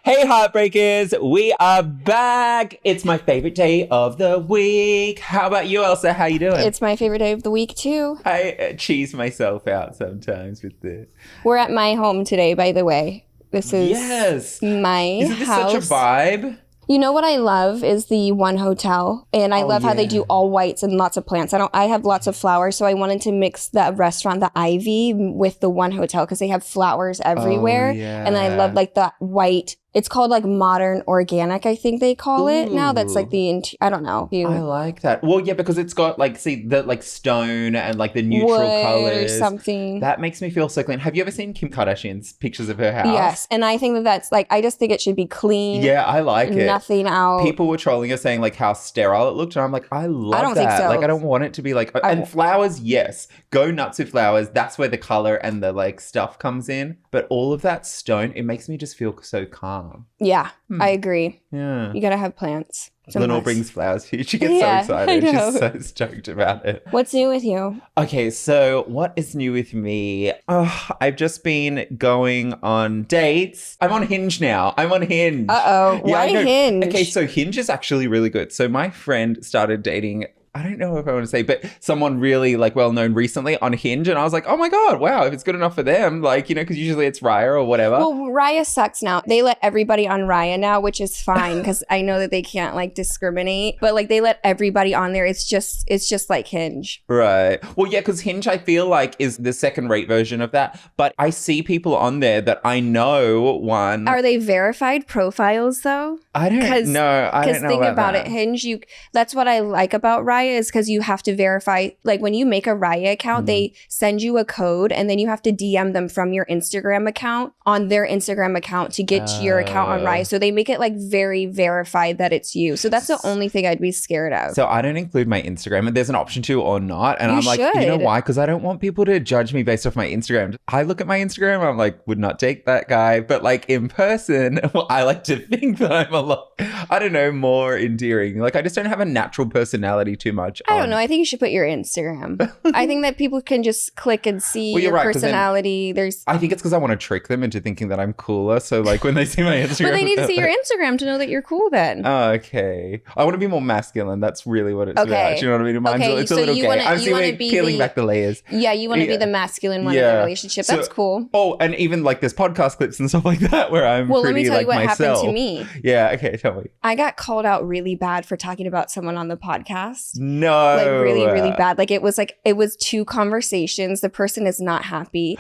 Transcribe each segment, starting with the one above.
Hey Heartbreakers, we are back. It's my favorite day of the week. How about you, Elsa? How you doing? It's my favorite day of the week too. I cheese myself out sometimes with this. We're at my home today, by the way. This is my Isn't this house. such a vibe? You know what I love is the one hotel, and I love how they do all whites and lots of plants. I have lots of flowers, so I wanted to mix the restaurant, the Ivy, with the one hotel because they have flowers everywhere, and I love like the white. It's called like modern organic, I think they call it now. That's like I don't know. I like that. Well, yeah, because it's got like, see, the like stone and like the neutral wood colors. or something. That makes me feel so clean. Have you ever seen Kim Kardashian's pictures of her house? Yes, and I think that that's like, I just think it should be clean. Yeah, I like it. Nothing out. People were trolling her saying like how sterile it looked, and I'm like, I love that. I don't think so. Like, I don't want it to be like, and flowers, yes, go nuts with flowers. That's where the color and the like stuff comes in. But all of that stone, it makes me just feel so calm. Yeah, I agree. Yeah. You gotta have plants. Lenore brings flowers to you. She gets so excited. She's so stoked about it. What's new with you? Okay, so what is new with me? I've just been going on dates. I'm on Hinge now. Uh-oh. Yeah, Why Hinge? Okay, so Hinge is actually really good. So my friend started dating, I don't know if I want to say, but someone really like well-known recently on Hinge. And I was like, oh my God, wow, if it's good enough for them, like, you know, because usually it's Raya or whatever. Well, Raya sucks now. They let everybody on Raya now, which is fine because I know that they can't like discriminate, but like they let everybody on there. It's just like Hinge. Right. Well, yeah, because Hinge, I feel like, is the second-rate version of that. But I see people on there that I know Are they verified profiles though? I don't know. I don't know think about that. it, Hinge, that's what I like about Raya is because you have to verify, like when you make a Raya account, they send you a code and then you have to DM them from your Instagram account on their Instagram account to get to your account on Raya. So they make it like very verified that it's you. So that's the only thing I'd be scared of. So I don't include my Instagram, and there's an option to or not. And You I'm like, should. you know why? Because I don't want people to judge me based off my Instagram. I look at my Instagram, I'm like, would not date that guy. But like in person, well, I like to think that I'm a lot, I don't know, more endearing. Like I just don't have a natural personality too much. I don't know. I think you should put your Instagram. I think that people can just click and see Well, you're your right, 'cause then personality. I think it's because I want to trick them into thinking that I'm cooler. So like when they see my Instagram. But they need to see your Instagram to know that you're cool then. Oh, okay. I want to be more masculine. That's really what it's about. Do you know what I mean? Mine's it's a so little you gay. wanna- I'm you wanna seeing be peeling the- back the layers. Yeah, you want to be the masculine one in a relationship. That's cool. Oh, and even like there's podcast clips and stuff like that where I'm Well, let pretty me tell like you what myself. happened to me. Yeah, okay, tell me. I got called out really bad for talking about someone on the podcast. No. Like really, really bad. Like it was two conversations. The person is not happy.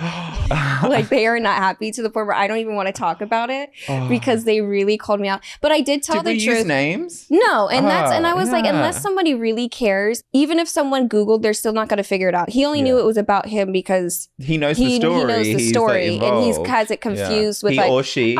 Like they are not happy to the point where I don't even want to talk about it because they really called me out. But I did tell Did the we truth. use names? No, and I was like, unless somebody really cares, even if someone Googled, they're still not going to figure it out. He only knew it was about him because he knows the story. He knows the He's, story, like, and he involved. has it confused with he like or she.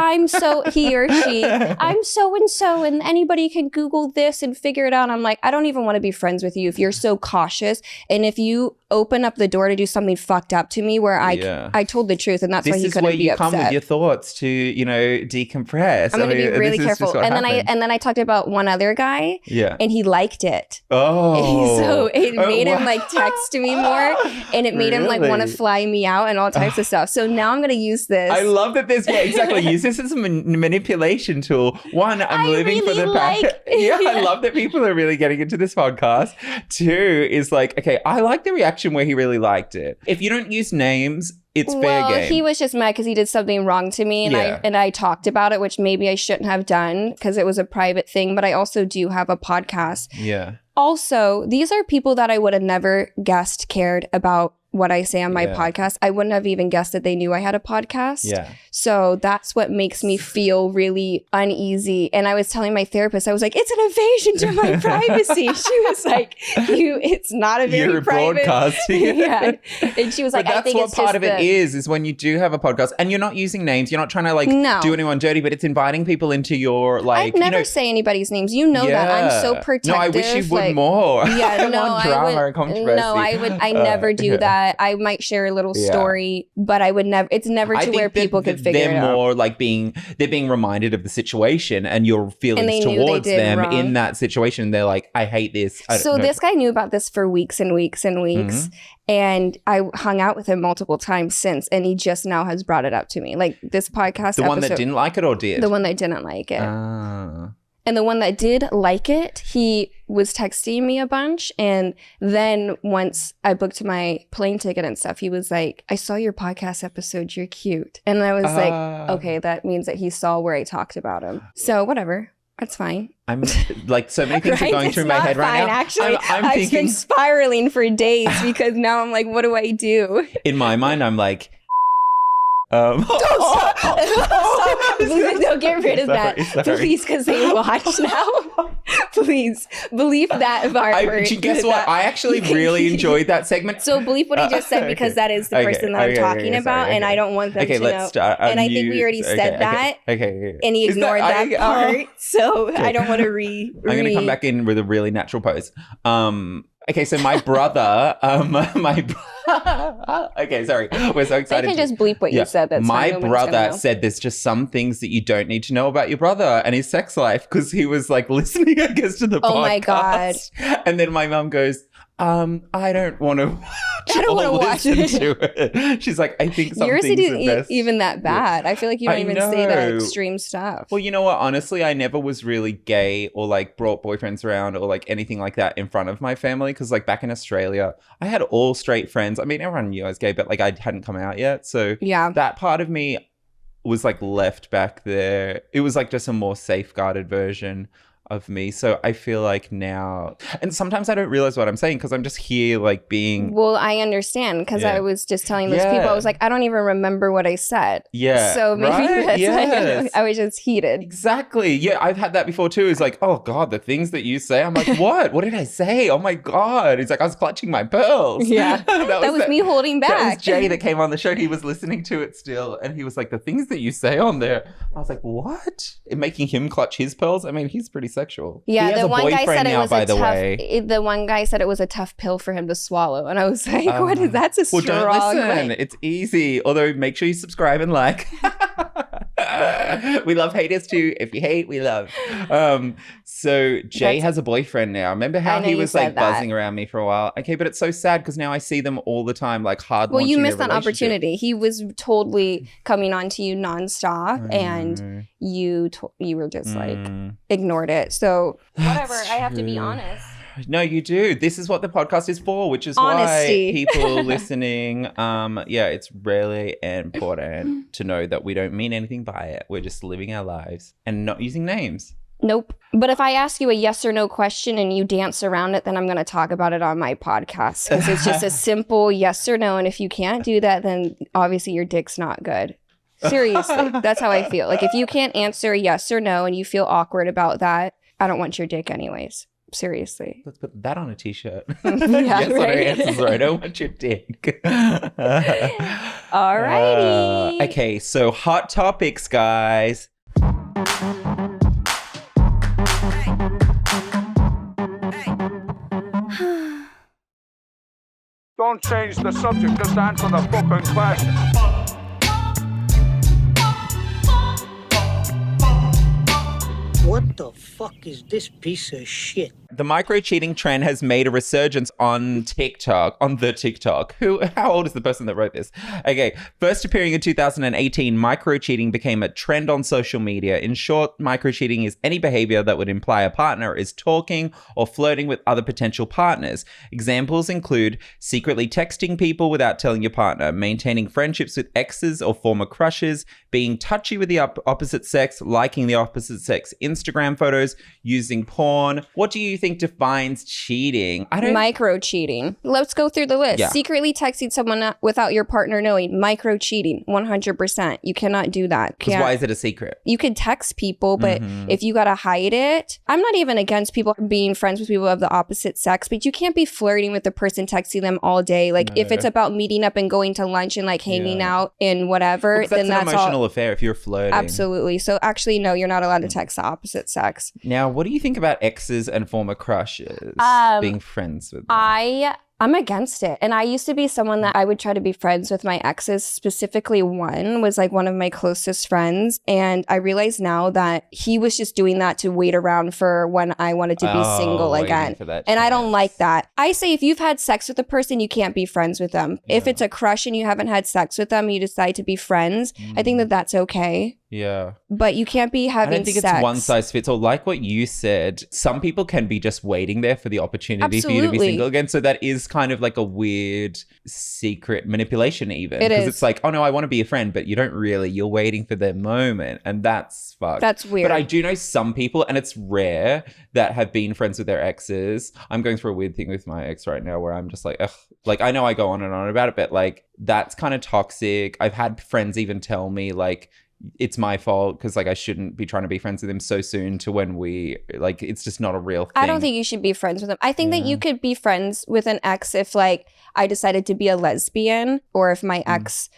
he or she. I'm so and so, and anybody can Google this and figure it out. I'm like, I don't even want to be friends with you if you're so cautious, and if you open up the door to do something fucked up to me, where I told the truth, and that's why he couldn't be upset. This is where you come with your thoughts to, you know, decompress. I'm going to be really careful. And then I talked about one other guy. Yeah. And he liked it. Oh. So it made him like text me more, and it made him like want to fly me out and all types of stuff. So now I'm going to use this. I love that there's, exactly. Use this as a manipulation tool. One, I'm living for the back. Yeah, I love that people are really getting into this podcast. Two is like, okay, I like the reaction where he really liked it. If you don't use names, it's fair game. Well, he was just mad because he did something wrong to me, and I talked about it, which maybe I shouldn't have done because it was a private thing. But I also do have a podcast. Yeah. Also, these are people that I would have never guessed cared about what I say on my podcast. I wouldn't have even guessed that they knew I had a podcast. Yeah. So that's what makes me feel really uneasy. And I was telling my therapist, I was like, it's an invasion to my privacy. She was like, it's not a very private. Broadcasting. Yeah. And she was like, but I think that's it's what part just of it is when you do have a podcast and you're not using names. You're not trying to like do anyone dirty, but it's inviting people into your like. I'd never say anybody's names. You know that. I'm so protective. No, I wish you would more. Yeah, I want drama and controversy. No, I never do that. but I might share a little story, but I would never, it's never to where people could figure it out. They're more like they're being reminded of the situation and your feelings towards them wrong. In that situation. They're like, I hate this. So this guy knew about this for weeks and weeks and weeks. And I hung out with him multiple times since, and he just now has brought it up to me. Like this podcast The one that didn't like it or did? The one that didn't like it. And the one that did like it, he was texting me a bunch. And then once I booked my plane ticket and stuff, he was like, I saw your podcast episode. You're cute. And I was like, okay, that means that he saw where I talked about him. So whatever. That's fine. I'm like, so many things are going through my head right now. Actually, I've been spiraling for days because now I'm like, what do I do? In my mind, I'm like, Don't stop. Don't get rid of that. Please, because they watch now. Please, bleep that part. Guess what? I actually really enjoyed that segment. So bleep what he just said because that is the person that I'm talking about, and I don't want them to know. Start. And I think we already said that. Okay. And he ignored that part. So I don't want to I'm going to come back in with a really natural pose. Okay, so my brother, okay, sorry. We're so excited. I can just bleep what you said. That's my brother said there's just some things that you don't need to know about your brother and his sex life because he was like listening, I guess, to the podcast. Oh my God. And then my mum goes, I don't want to watch it. She's like, I think some yours things isn't are best. Even that bad. I feel like you don't even say that extreme stuff. Well, you know what? Honestly, I never was really gay or like brought boyfriends around or like anything like that in front of my family because like back in Australia, I had all straight friends. I mean, everyone knew I was gay, but like I hadn't come out yet. So that part of me was like left back there. It was like just a more safeguarded version of me. So I feel like now, and sometimes I don't realize what I'm saying because I'm just here like being. Well, I understand because I was just telling those people, I was like, I don't even remember what I said. Yeah. So maybe that's I was just heated. Exactly. Yeah, I've had that before too. It's like, oh God, the things that you say. I'm like, what? What did I say? Oh my God. It's like I was clutching my pearls. Yeah. that was me holding back. That was Jay that came on the show. He was listening to it still. And he was like, the things that you say on there. I was like, what? Making him clutch his pearls? I mean, he's pretty sexual. Yeah, the one guy said it was the one guy said it was a tough pill for him to swallow, and I was like, "What is that's a strong?" Well, don't listen. It's easy. Although, make sure you subscribe and like. We love haters too. If you hate, we love. So Jay has a boyfriend now. Remember how he was like buzzing around me for a while? Okay, but it's so sad because now I see them all the time, like hard. Well, you missed that opportunity. He was totally coming on to you nonstop, and you were just like ignored it. So whatever. I have to be honest. No, you do. This is what the podcast is for, which is why people listening, it's really important to know that we don't mean anything by it. We're just living our lives and not using names. Nope. But if I ask you a yes or no question and you dance around it, then I'm going to talk about it on my podcast because it's just a simple yes or no. And if you can't do that, then obviously your dick's not good. Seriously. That's how I feel. Like if you can't answer yes or no and you feel awkward about that, I don't want your dick anyways. Seriously. Let's put that on a t-shirt. Yes, right? Answers right. I don't want your dick. Alrighty. Okay, so hot topics, guys. Don't change the subject, just answer the fucking question. What the fuck is this piece of shit? The micro-cheating trend has made a resurgence on TikTok, How old is the person that wrote this? Okay, first appearing in 2018, micro-cheating became a trend on social media. In short, micro-cheating is any behavior that would imply a partner is talking or flirting with other potential partners. Examples include secretly texting people without telling your partner, maintaining friendships with exes or former crushes, being touchy with the opposite sex, liking the opposite sex Instagram photos, using porn. What do you think defines cheating? Micro cheating. Let's go through the list. Yeah. Secretly texting someone without your partner knowing. Micro cheating. 100%. You cannot do that. Because why is it a secret? You could text people, but if you gotta hide it, I'm not even against people being friends with people of the opposite sex, but you can't be flirting with the person texting them all day. Like if it's about meeting up and going to lunch and like hanging out and whatever, then that's an emotional affair if you're flirting. Absolutely. So actually, no, you're not allowed to text the opposite sex. Now, what do you think about exes and former crushes being friends with them? I I'm against it. And I used to be someone that I would try to be friends with my exes. Specifically, one was like one of my closest friends. And I realize now that he was just doing that to wait around for when I wanted to be single again. And I don't like that. I say if you've had sex with a person, you can't be friends with them. Yeah. If it's a crush and you haven't had sex with them, you decide to be friends, I think that that's okay. Yeah. But you can't be having sex. I don't think it's one size fits all. Like what you said, some people can be just waiting there for the opportunity for you to be single again. So that is kind of like a weird secret manipulation even. It is. Because it's like, oh no, I want to be a friend, but you don't really. You're waiting for their moment. And that's fucked. That's weird. But I do know some people, and it's rare, that have been friends with their exes. I'm going through a weird thing with my ex right now where I'm just like, ugh. Like, I know I go on and on about it, but like, that's kind of toxic. I've had friends even tell me like, it's my fault because like I shouldn't be trying to be friends with him so soon to when we like it's just not a real thing. I don't think you should be friends with him. I think that you could be friends with an ex if like I decided to be a lesbian or if my ex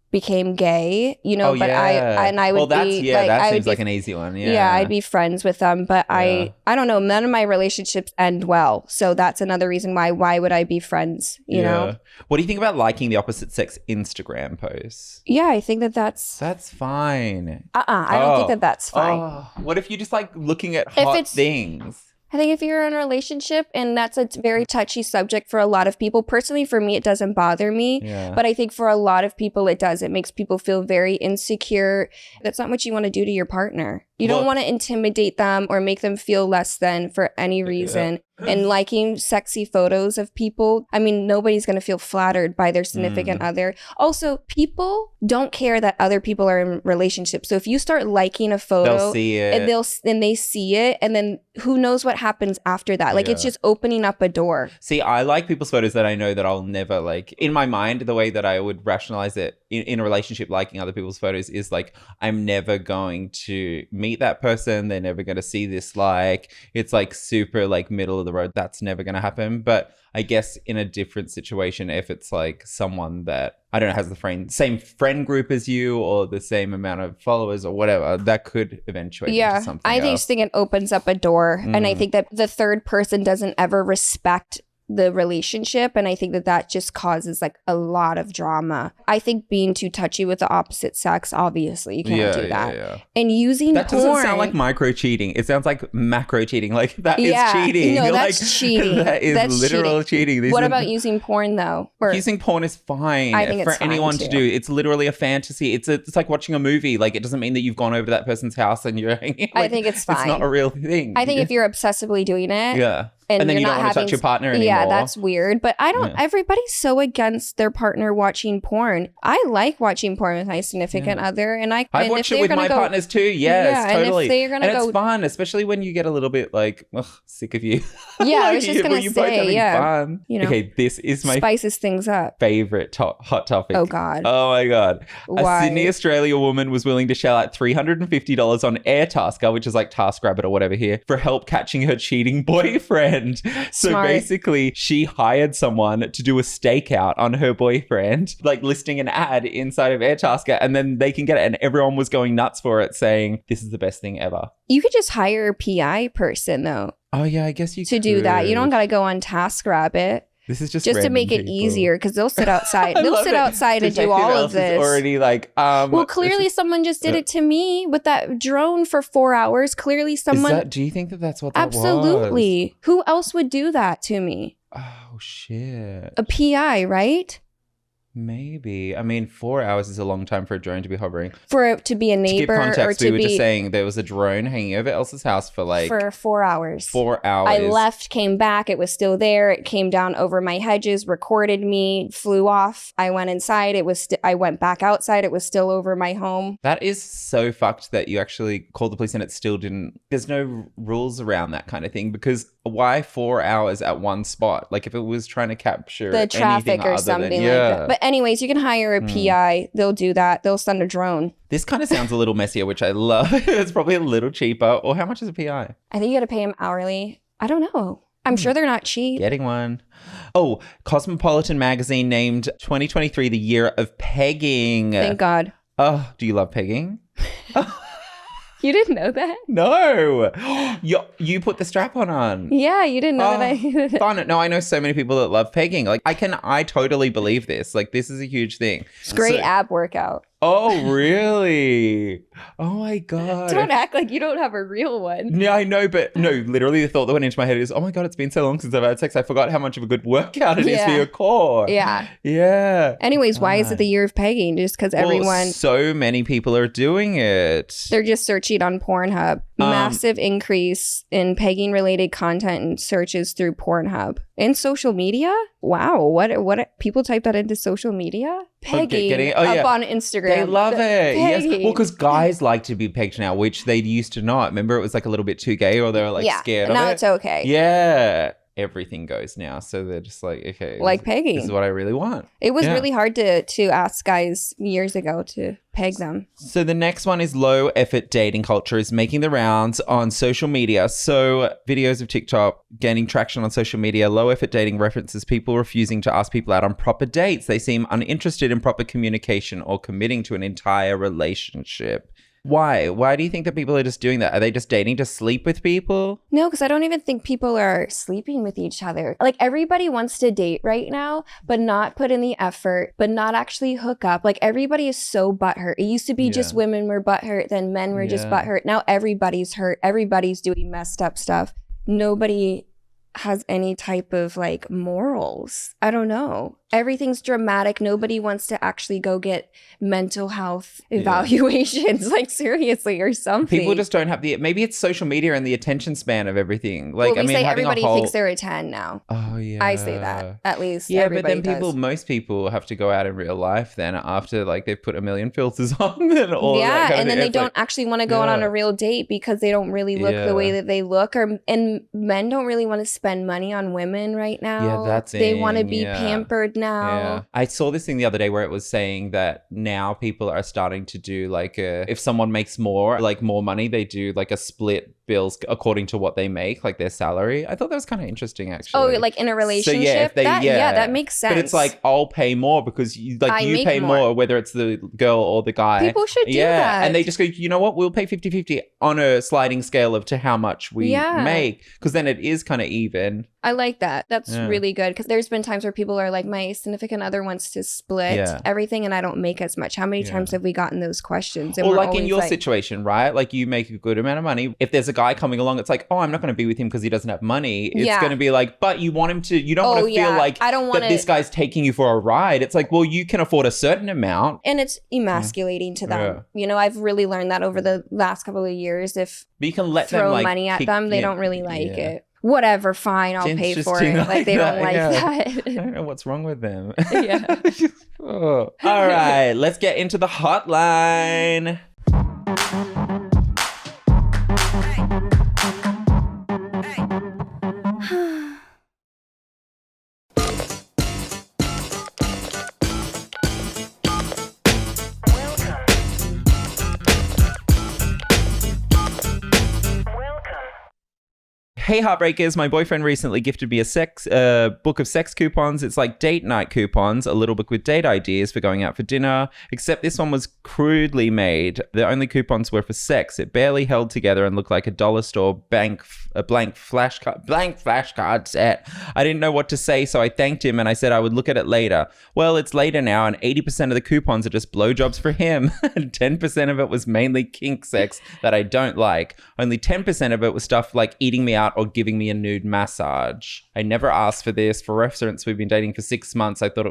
became gay, you know, but I would be like, that seems like an easy one. Yeah, I'd be friends with them, but I don't know, none of my relationships end well. So that's another reason why would I be friends, you know? What do you think about liking the opposite sex Instagram posts? Yeah, I think that's fine. I don't think that that's fine. What if you just like looking at hot things? I think if you're in a relationship, and that's a very touchy subject for a lot of people. Personally, for me, it doesn't bother me. Yeah. But I think for a lot of people, it does. It makes people feel very insecure. That's not what you want to do to your partner. You don't want to intimidate them or make them feel less than for any reason. Yeah. And liking sexy photos of people, I mean, nobody's going to feel flattered by their significant other. Also, people don't care that other people are in relationships. So if you start liking a photo, they'll see it. And they see it, and then who knows what happens after that. Like, it's just opening up a door. See, I like people's photos that I know that I'll never like. In my mind, the way that I would rationalize it in a relationship, liking other people's photos is like, I'm never going to meet that person. They're never going to see this. Like, it's like super like middle of the road. That's never going to happen. But I guess in a different situation, if it's like someone that, I don't know, has the same friend group as you or the same amount of followers or whatever, that could eventuate into something I else. just think it opens up a door. And I think that the third person doesn't ever respect the relationship, and I think that just causes like a lot of drama. I think being too touchy with the opposite sex, obviously you can't do that. And using that porn, doesn't sound like micro cheating. It sounds like macro cheating. Like that is cheating. No, that's cheating. That is literal cheating. What about using porn though? Using porn is fine. I think it's for anyone to do. It's literally a fantasy. It's like watching a movie. Like, it doesn't mean that you've gone over to that person's house and you're hanging. Like, I think it's fine. It's not a real thing. I think if you're obsessively doing it, and then you don't want to touch your partner anymore. Yeah, that's weird. But I don't, everybody's so against their partner watching porn. I like watching porn with my significant other. And I've watched it with my partners too. Yes, totally. And if they're gonna it's fun, especially when you get a little bit like, sick of you. Yeah, I was just going to say, fun. You know, okay, this is my spices things up. Favorite hot topic. Oh, God. Oh, my God. Why? A Sydney, Australia woman was willing to shell out $350 on Airtasker, which is like TaskRabbit or whatever here, for help catching her cheating boyfriend. So basically, she hired someone to do a stakeout on her boyfriend, like listing an ad inside of Airtasker, and then they can get it. And everyone was going nuts for it, saying, this is the best thing ever. You could just hire a PI person, though. Oh, yeah, I guess you could. To do that. You don't got to go on TaskRabbit. This is just to make it easier, because they'll sit outside. They'll sit outside and do all of this. Already like, well, clearly someone just did it to me with that drone for 4 hours. Clearly someone. Do you think that that's what that was? Absolutely. Who else would do that to me? Oh, shit. A PI, right? Maybe. I mean, 4 hours is a long time for a drone to be hovering. For it to be a neighbor, to give context, or to we were just saying there was a drone hanging over Elsa's house for 4 hours. 4 hours. I left, came back. It was still there. It came down over my hedges, recorded me, flew off. I went inside. I went back outside. It was still over my home. That is so fucked that you actually called the police and it still didn't. There's no rules around that kind of thing, because why 4 hours at one spot? Like, if it was trying to capture the traffic or something like that. But anyways, you can hire a PI. They'll do that. They'll send a drone. This kind of sounds a little messier, which I love. It's probably a little cheaper. Or how much is a PI? I think you got to pay him hourly. I don't know. I'm sure they're not cheap. Getting one. Oh, Cosmopolitan magazine named 2023 the year of pegging. Thank God. Oh, do you love pegging? You didn't know that? No. You put the strap-on on. Yeah, you didn't know that I... Fun. No, I know so many people that love pegging. Like, I totally believe this. Like, this is a huge thing. It's a great ab workout. Oh, really? Oh, my God. Don't act like you don't have a real one. Yeah, I know, but no, literally the thought that went into my head is, oh my God, it's been so long since I've had sex. I forgot how much of a good workout it is for your core. Yeah. Yeah. Anyways, why is it the year of pegging? Just because everyone... So many people are doing it. They're just searching on Pornhub. Massive increase in pegging related content and searches through Pornhub. And social media? Wow. What people type that into social media? Pegging up on Instagram. They love it. Pegging. Yes. Well, because guys like to be pegged now, which they used to not. Remember, it was like a little bit too gay, or they were like scared of it. Now it's okay. Yeah. Everything goes now. So they're just like, okay. Like pegging. This is what I really want. It was really hard to ask guys years ago to peg them. So the next one is low effort dating culture is making the rounds on social media. So videos of TikTok gaining traction on social media. Low effort dating references people refusing to ask people out on proper dates. They seem uninterested in proper communication or committing to an entire relationship. Why? Why do you think that people are just doing that? Are they just dating to sleep with people? No, because I don't even think people are sleeping with each other. Like, everybody wants to date right now, but not put in the effort, but not actually hook up. Like, everybody is so butthurt. It used to be just women were butthurt, then men were just butthurt. Now everybody's hurt. Everybody's doing messed up stuff. Nobody has any type of like morals. I don't know. Everything's dramatic. Nobody wants to actually go get mental health evaluations, like seriously, or something. People just don't have maybe it's social media and the attention span of everything. Like, well, we say everybody thinks they're a 10 now. Oh, yeah. I say that, at least. Yeah, but then does. most people have to go out in real life then after like they've put a million filters on and all that kind of and then thing. they don't actually want to go on a real date because they don't really look the way that they look, and men don't really want to spend money on women right now. Yeah, that's they want to be pampered now. Yeah. I saw this thing the other day where it was saying that now people are starting to do like if someone makes more money, they do like a split bills according to what they make, like their salary. I thought that was kind of interesting, actually. Oh, like in a relationship? So if they, that makes sense. But it's like, I'll pay more because you pay more, whether it's the girl or the guy. People should do that. And they just go, you know what? We'll pay 50-50 on a sliding scale of to how much we make, because then it is kind of even. I like that. That's really good, because there's been times where people are like, my significant other wants to split everything and I don't make as much. How many times have we gotten those questions? And or like in your situation, right? Like you make a good amount of money. If there's a guy coming along, it's like, oh, I'm not going to be with him because he doesn't have money. It's going to be like, but you want him to, you don't want to feel like I don't want that this guy's taking you for a ride. It's like, well, you can afford a certain amount. And it's emasculating to them. Yeah. You know, I've really learned that over the last couple of years. If but you can let throw them, like, money at them, they don't really like it. Whatever, fine, I'll pay for it. Like they don't like that. I don't know what's wrong with them. Yeah. All right, let's get into the hotline. Hey, Heartbreakers, my boyfriend recently gifted me a book of sex coupons. It's like date night coupons, a little book with date ideas for going out for dinner, except this one was crudely made. The only coupons were for sex. It barely held together and looked like a dollar store blank flashcard set. I didn't know what to say, so I thanked him and I said I would look at it later. Well, it's later now, and 80% of the coupons are just blowjobs for him. 10% of it was mainly kink sex that I don't like. Only 10% of it was stuff like eating me out or giving me a nude massage. I never asked for this. For reference, we've been dating for 6 months. I thought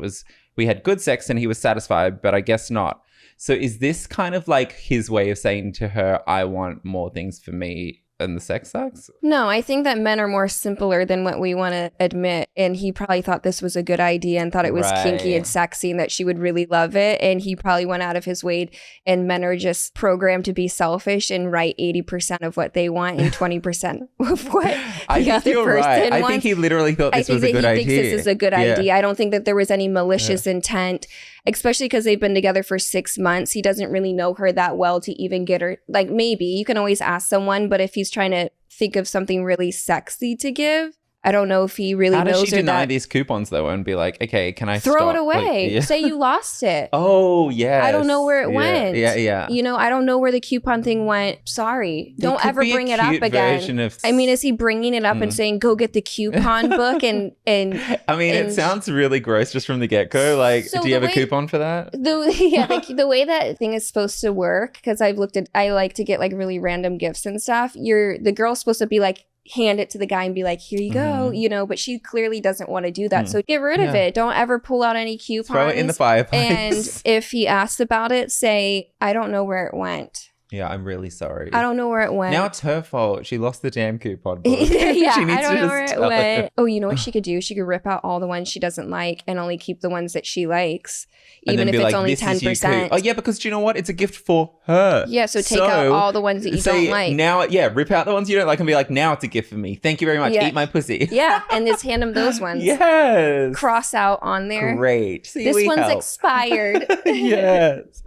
we had good sex and he was satisfied, but I guess not. So is this kind of like his way of saying to her, I want more things for me and the sex sucks? No, I think that men are more simpler than what we want to admit. And he probably thought this was a good idea and thought it was kinky and sexy and that she would really love it. And he probably went out of his way, and men are just programmed to be selfish and write 80% of what they want and 20% of what the other person wants. I think he literally thought this was a good idea. I think he thinks this is a good idea. I don't think that there was any malicious intent, especially because they've been together for 6 months. He doesn't really know her that well to even get her. Like, maybe you can always ask someone, but if he's trying to think of something really sexy to give, I don't know if he really How knows does she deny that. these coupons though and be like, okay, can I Throw stop? it away. Like, yeah. Say you lost it. Oh, yeah. I don't know where it went. Yeah. You know, I don't know where the coupon thing went. Sorry. There Don't could ever be a bring it up cute again. version of- I mean, is he bringing it up and saying, go get the coupon book? And I mean, it sounds really gross just from the get-go. Like, So do you have the a way- coupon for that? The way that thing is supposed to work, because I like to get like really random gifts and stuff. The girl's supposed to be like, hand it to the guy and be like, here you go, you know, but she clearly doesn't want to do that. So get rid of it. Don't ever pull out any coupons. Throw it in the fireplace. And if he asks about it, say, I don't know where it went. Yeah, I'm really sorry. I don't know where it went. Now it's her fault. She lost the damn coupon book. Yeah, She needs I don't to know just where it tell went. her. Oh, you know what she could do? She could rip out all the ones she doesn't like and only keep the ones that she likes, And even then if be it's like, only "This is you, 10%. Coop." Oh, yeah, because do you know what? It's a gift for her. Yeah, so take out all the ones that you don't like. Now, rip out the ones you don't like and be like, now it's a gift for me. Thank you very much. Yeah. Eat my pussy. Yeah, and just hand them those ones. Yes. Cross out on there. Great. See, This we one's help. expired. Yes.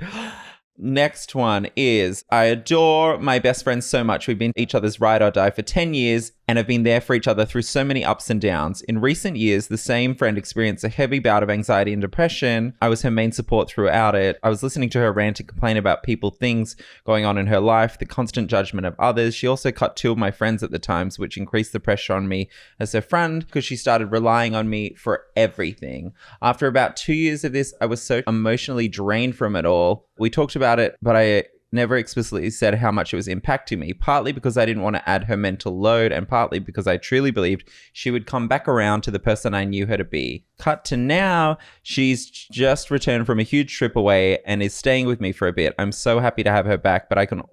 Next one is, I adore my best friend so much. We've been each other's ride or die for 10 years and have been there for each other through so many ups and downs. In recent years, the same friend experienced a heavy bout of anxiety and depression. I was her main support throughout it. I was listening to her rant and complain about people, things going on in her life, the constant judgment of others. She also cut 2 of my friends at the times, which increased the pressure on me as her friend because she started relying on me for everything. After about 2 years of this, I was so emotionally drained from it all. We talked about it, but I never explicitly said how much it was impacting me, partly because I didn't want to add her mental load and partly because I truly believed she would come back around to the person I knew her to be. Cut to now, she's just returned from a huge trip away and is staying with me for a bit. I'm so happy to have her back, but I can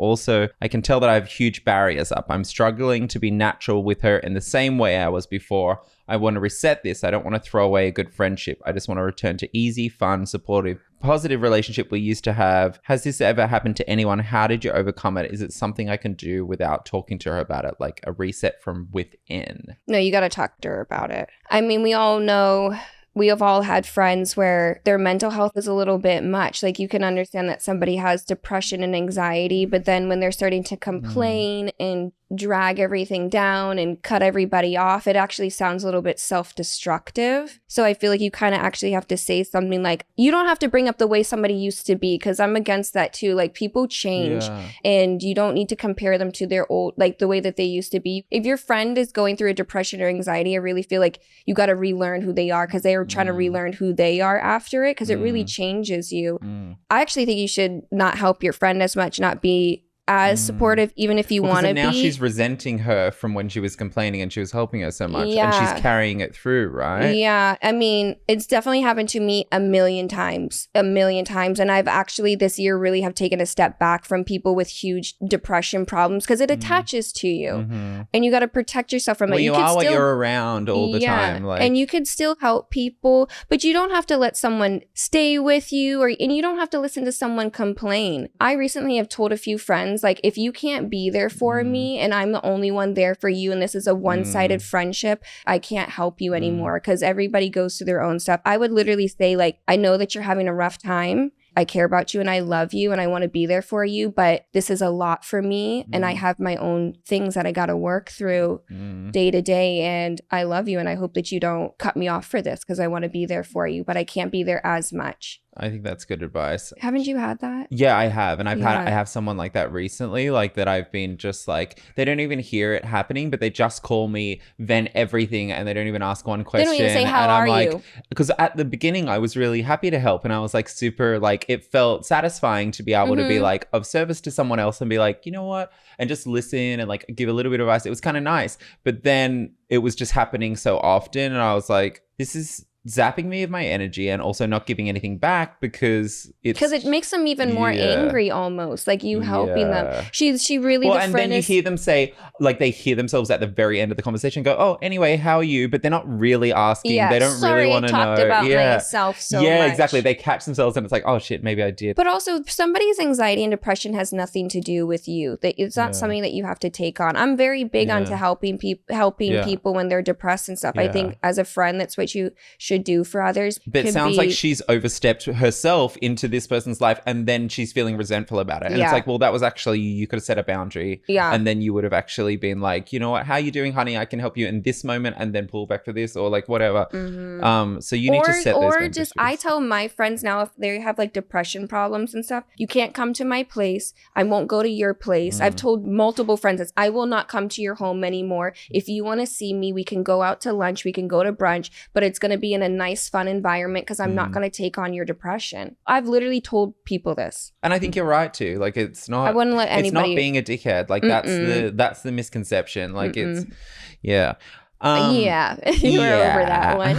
tell that I have huge barriers up. I'm struggling to be natural with her in the same way I was before. I want to reset this. I don't want to throw away a good friendship. I just want to return to easy, fun, supportive, positive relationship we used to have. Has this ever happened to anyone? How did you overcome it? Is it something I can do without talking to her about it? Like a reset from within? No, you got to talk to her about it. I mean, we all know, we have all had friends where their mental health is a little bit much. Like, you can understand that somebody has depression and anxiety, but then when they're starting to complain and drag everything down and cut everybody off, it actually sounds a little bit self-destructive. So I feel like you kind of actually have to say something like, you don't have to bring up the way somebody used to be, because I'm against that too. Like, people change and you don't need to compare them to their old, like the way that they used to be. If your friend is going through a depression or anxiety, I really feel like you got to relearn who they are, because they are trying to relearn who they are after it, because it really changes you. I actually think you should not help your friend as much, not be as supportive, even if you want to be. Now she's resenting her from when she was complaining and she was helping her so much, Yeah. and she's carrying it through, right? Yeah, I mean, it's definitely happened to me a million times. And I've actually this year really have taken a step back from people with huge depression problems, because it attaches to you and you got to protect yourself from Well, it. you could are what still- you're around all the time. Like, and you could still help people, but you don't have to let someone stay with you, and you don't have to listen to someone complain. I recently have told a few friends, like, if you can't be there for me and I'm the only one there for you and this is a one-sided friendship, I can't help you anymore, because everybody goes through their own stuff. I would literally say, like, I know that you're having a rough time. I care about you and I love you and I want to be there for you, but this is a lot for me and I have my own things that I got to work through day to day, and I love you and I hope that you don't cut me off for this, because I want to be there for you, but I can't be there as much. I think that's good advice. Haven't you had that? Yeah, I have. And I Yeah. have someone like that recently, like that I've been just like, they don't even hear it happening, but they just call me, vent everything, and they don't even ask one question. They don't even say, "How and I'm are like, you?" because at the beginning I was really happy to help and I was like super, like, it felt satisfying to be able to be like of service to someone else and be like, you know what? And just listen and like give a little bit of advice. It was kind of nice. But then it was just happening so often and I was like, this is zapping me of my energy and also not giving anything back, because it makes them even more angry, almost like you helping them. She really, well, the and friend then you is, hear them say, like, they hear themselves at the very end of the conversation go, oh, anyway, how are you? But they're not really asking. They don't really want to know. I talked about myself so much. Exactly. They catch themselves and it's like, oh shit, maybe I did. But also, somebody's anxiety and depression has nothing to do with you. It's not something that you have to take on. I'm very big onto helping people when they're depressed and stuff. I think as a friend, that's what you should should do for others. But it sounds like she's overstepped herself into this person's life and then she's feeling resentful about it. And it's like, well, that was actually, you could have set a boundary. Yeah. And then you would have actually been like, you know what, how are you doing, honey? I can help you in this moment and then pull back for this or like whatever. So you need to set those boundaries. Or just, I tell my friends now, if they have like depression problems and stuff, you can't come to my place. I won't go to your place. I've told multiple friends this. I will not come to your home anymore. If you want to see me, we can go out to lunch. We can go to brunch, but it's going to be in a nice, fun environment because I'm not going to take on your depression. I've literally told people this. And I think you're right too. Like it's not, I wouldn't let anybody. It's not being a dickhead. Like that's the misconception. Like it's, yeah. You were over that one.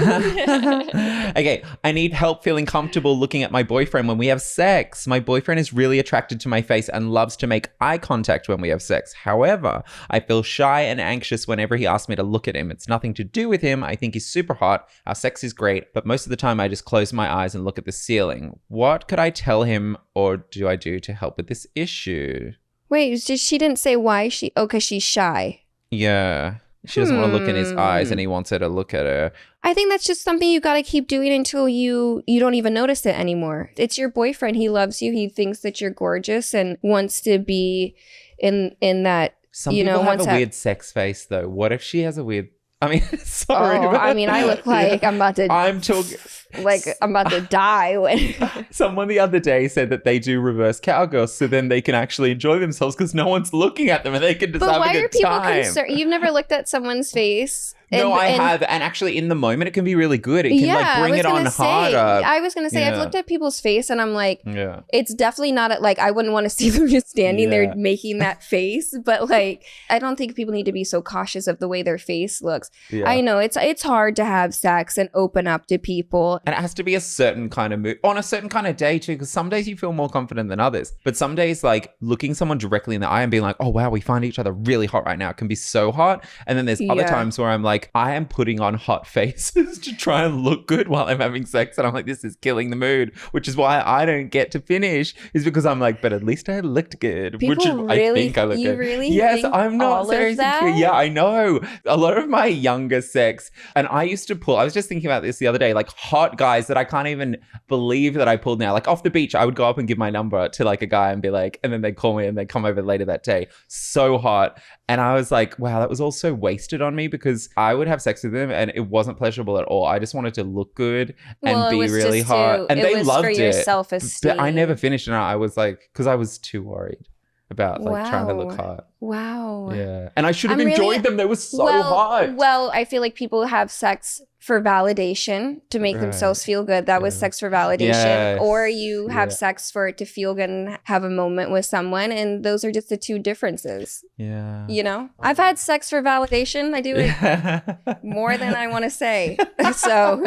Okay, I need help feeling comfortable looking at my boyfriend when we have sex. My boyfriend is really attracted to my face and loves to make eye contact when we have sex. However, I feel shy and anxious whenever he asks me to look at him. It's nothing to do with him. I think he's super hot. Our sex is great, but most of the time I just close my eyes and look at the ceiling. What could I tell him or do I do to help with this issue? Wait, she didn't say why she... Oh, because she's shy. Yeah. She doesn't want to look in his eyes and he wants her to look at her. I think that's just something you got to keep doing until you don't even notice it anymore. It's your boyfriend. He loves you. He thinks that you're gorgeous and wants to be in that, Some people have a weird sex face though. What if she has a weird... I mean, sorry. I mean, I look like I'm about to... I'm talking... Like I'm about to die. Someone the other day said that they do reverse cowgirls so then they can actually enjoy themselves because no one's looking at them and they can just have a good time. But why are people concerned? You've never looked at someone's face? No, I have. And actually in the moment, it can be really good. It can like bring it on harder. I was going to say, I've looked at people's face and I'm like, it's definitely not like, I wouldn't want to see them just standing there making that face. But like, I don't think people need to be so cautious of the way their face looks. Yeah. I know it's hard to have sex and open up to people. And it has to be a certain kind of mood on a certain kind of day too, because some days you feel more confident than others. But some days like looking someone directly in the eye and being like, oh wow, we find each other really hot right now. It can be so hot. And then there's other times where I'm like, I am putting on hot faces to try and look good while I'm having sex. And I'm like, this is killing the mood, which is why I don't get to finish, is because I'm like, but at least I looked good. People which really, I think I look you good. Really yes, think I'm not all of that? Yeah, I know. A lot of my younger sex, and I used to pull, I was just thinking about this the other day, like hot guys that I can't even believe that I pulled now. Like off the beach, I would go up and give my number to like a guy and be like, and then they'd call me and they'd come over later that day. So hot. And I was like, wow, that was all so wasted on me because I would have sex with them and it wasn't pleasurable at all. I just wanted to look good and be really hot. And they loved it. Self-esteem. But I never finished. And I was like, because I was too worried about like trying to look hot. Wow. Yeah. And I should have enjoyed them. They were so hot. Well, I feel like people have sex for validation to make themselves feel good. That was sex for validation. Yes. Or you have sex for it to feel good and have a moment with someone. And those are just the two differences. Yeah. You know? I've had sex for validation. I do it more than I want to say. So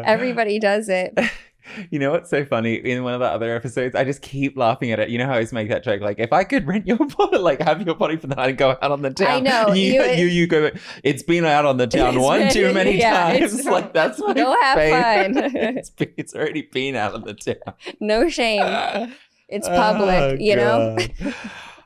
everybody does it. You know what's so funny? In one of the other episodes, I just keep laughing at it. You know how I always make that joke, like, if I could rent your body, like have your body for the night and go out on the town. I know. You go, it's been out on the town one too many times. Like, that's my Go have fun. It's already been out on the town. No shame. It's public, you know?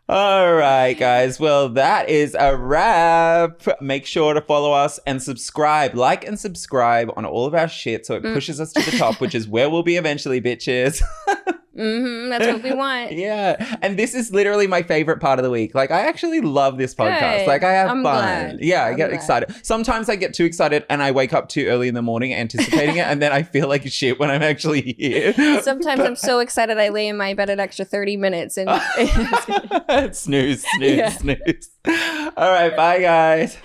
All right, guys. Well, that is a wrap. Make sure to follow us and subscribe. Like and subscribe on all of our shit so it pushes us to the top, which is where we'll be eventually, bitches. That's what we want. Yeah. And this is literally my favorite part of the week. Like, I actually love this podcast. Good. Like, I have I'm fun. glad. Yeah, I get excited. Sometimes I get too excited and I wake up too early in the morning anticipating it. And then I feel like shit when I'm actually here. Sometimes I'm so excited I lay in my bed an extra 30 minutes and snooze. All right. Bye, guys.